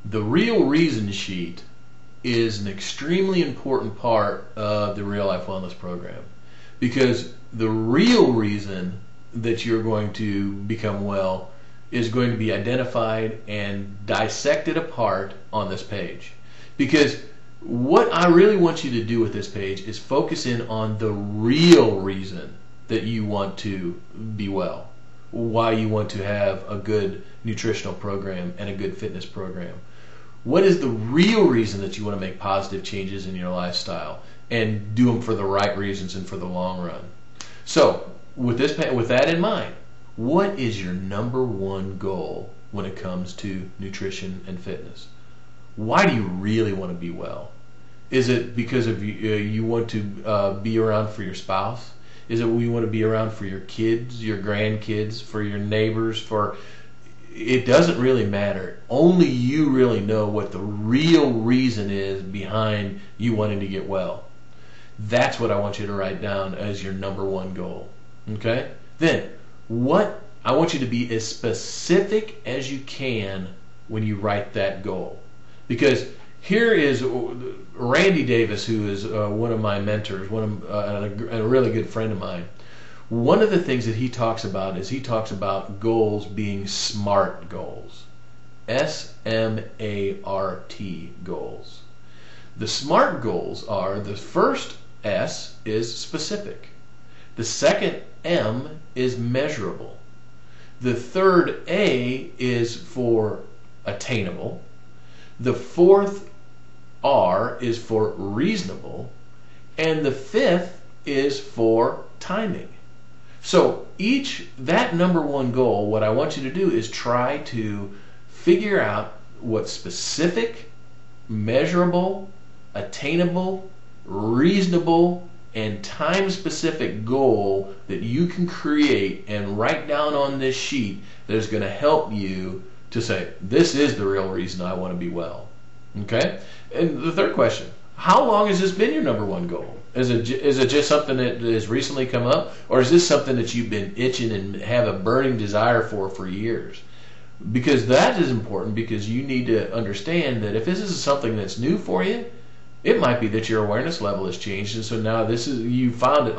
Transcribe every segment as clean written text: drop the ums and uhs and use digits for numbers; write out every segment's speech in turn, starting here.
The real reason sheet is an extremely important part of the Real Life Wellness Program, because the real reason that you're going to become well is going to be identified and dissected apart on this page. Because what I really want you to do with this page is focus in on the real reason that you want to be well, why you want to have a good nutritional program and a good fitness program. What is the real reason that you want to make positive changes in your lifestyle and do them for the right reasons and for the long run? So, with that in mind, what is your number one goal when it comes to nutrition and fitness? Why do you really want to be well? Is it because of you want to be around for your spouse? Is it you want to be around for your kids, your grandkids, for your neighbors? It doesn't really matter. Only you really know what the real reason is behind you wanting to get well. That's what I want you to write down as your number one goal. Okay? Then, I want you to be as specific as you can when you write that goal. Because here is Randy Davis, who is one of my mentors, a really good friend of mine. One of the things that he talks about is he talks about goals being SMART goals. S-M-A-R-T goals. The SMART goals are, the first S is specific. The second M is measurable. The third A is for attainable. The fourth R is for reasonable. And the fifth is for timing. So that number one goal, what I want you to do is try to figure out what specific, measurable, attainable, reasonable, and time-specific goal that you can create and write down on this sheet that is going to help you to say, this is the real reason I want to be well. Okay? And the third question, how long has this been your number one goal? Is it just something that has recently come up, or is this something that you've been itching and have a burning desire for years? Because that is important, because you need to understand that if this is something that's new for you, it might be that your awareness level has changed, and so now you found that,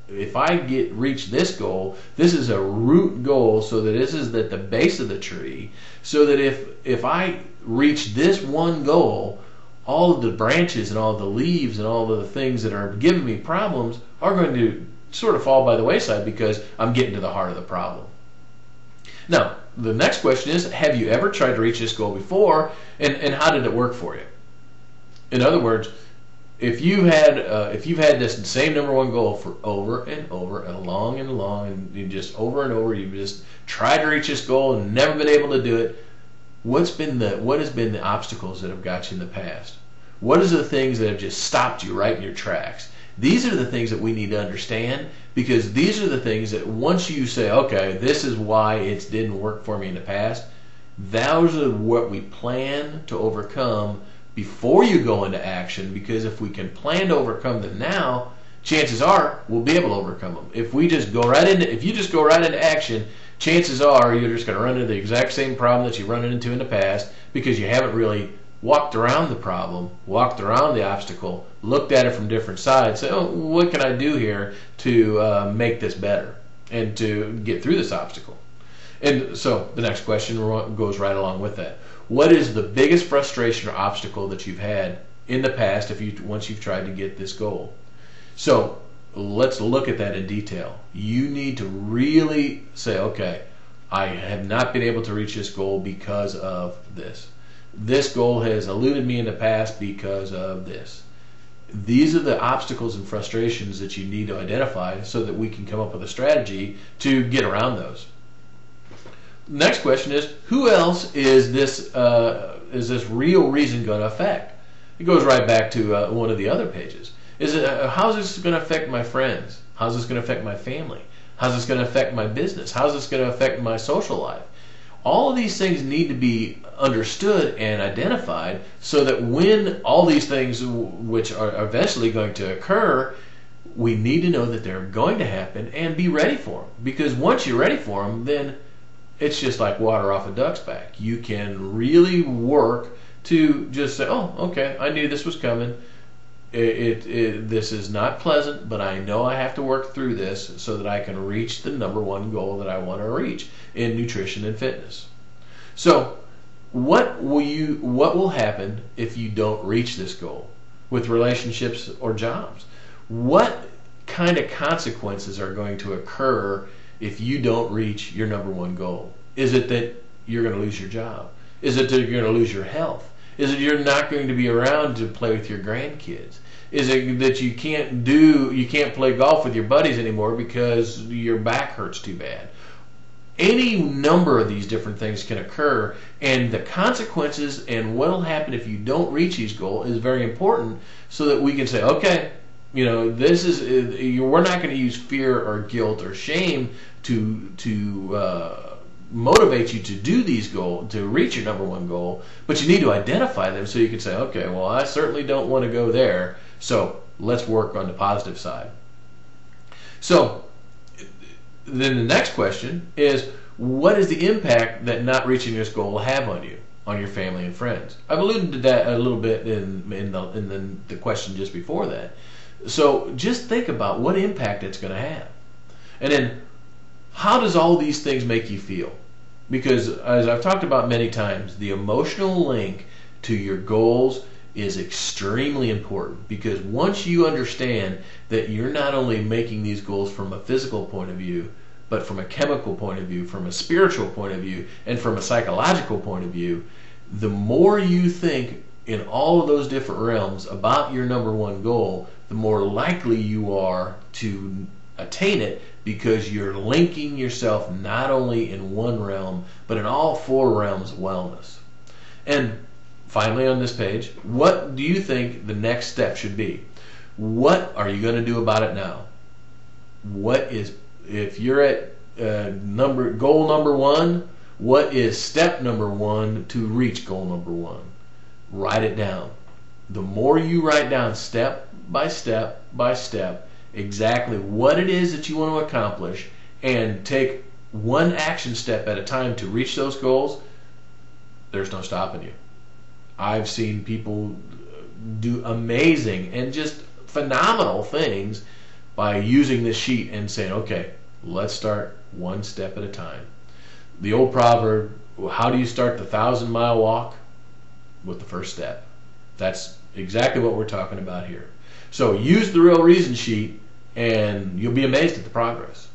if I reach this goal, this is a root goal, so that this is at the base of the tree, so that if I reach this one goal, all of the branches and all of the leaves and all of the things that are giving me problems are going to sort of fall by the wayside, because I'm getting to the heart of the problem. Now, the next question is, have you ever tried to reach this goal before, and how did it work for you? In other words, if you've had this same number one goal for over and over and along, and you just over and over, you've just tried to reach this goal and never been able to do it, what has been the obstacles that have got you in the past? What is the things that have just stopped you right in your tracks? These are the things that we need to understand, because these are the things that once you say, okay, this is why it didn't work for me in the past, those are what we plan to overcome before you go into action, because if we can plan to overcome them now, chances are we'll be able to overcome them. If you just go right into action, chances are you're just going to run into the exact same problem that you run into in the past, because you haven't really walked around the problem, walked around the obstacle, looked at it from different sides, say, what can I do here to make this better and to get through this obstacle? And so the next question goes right along with that. What is the biggest frustration or obstacle that you've had in the past once you've tried to get this goal? So let's look at that in detail. You need to really say, okay, I have not been able to reach this goal because of this. This goal has eluded me in the past because of this. These are the obstacles and frustrations that you need to identify, so that we can come up with a strategy to get around those. Next question is, who else is this real reason going to affect? It goes right back to one of the other pages. How's this going to affect my friends? How's this going to affect my family? How's this going to affect my business? How's this going to affect my social life? All of these things need to be understood and identified, so that when all these things, which are eventually going to occur, we need to know that they're going to happen and be ready for them. Because once you're ready for them, then it's just like water off a duck's back. You can really work to just say, oh, okay, I knew this was coming. This is not pleasant, but I know I have to work through this so that I can reach the number one goal that I want to reach in nutrition and fitness. So what will happen if you don't reach this goal with relationships or jobs? What kind of consequences are going to occur if you don't reach your number one goal? Is it that you're going to lose your job? Is it that you're going to lose your health? Is it you're not going to be around to play with your grandkids? Is it that you can't play golf with your buddies anymore because your back hurts too bad? Any number of these different things can occur, and the consequences and what will happen if you don't reach these goals is very important, so that we can say, okay, this is, we're not going to use fear or guilt or shame to motivate you to do these goals, to reach your number one goal, but you need to identify them so you can say, okay, well, I certainly don't want to go there, so let's work on the positive side. So then the next question is, what is the impact that not reaching this goal will have on you, on your family and friends? I've alluded to that a little bit in the question just before that. So just think about what impact it's going to have. And then, how does all these things make you feel? Because as I've talked about many times, the emotional link to your goals is extremely important, because once you understand that you're not only making these goals from a physical point of view, but from a chemical point of view, from a spiritual point of view, and from a psychological point of view, the more you think in all of those different realms about your number one goal, the more likely you are to attain it, because you're linking yourself not only in one realm, but in all four realms of wellness. And finally on this page, what do you think the next step should be? What are you going to do about it now? If you're at goal number one, what is step number one to reach goal number one? Write it down. The more you write down step by step by step exactly what it is that you want to accomplish, and take one action step at a time to reach those goals, there's no stopping you. I've seen people do amazing and just phenomenal things by using this sheet and saying, okay, let's start one step at a time. The old proverb, how do you start the 1,000-mile walk? With the first step. That's exactly what we're talking about here. So use the Real Reason sheet, and you'll be amazed at the progress.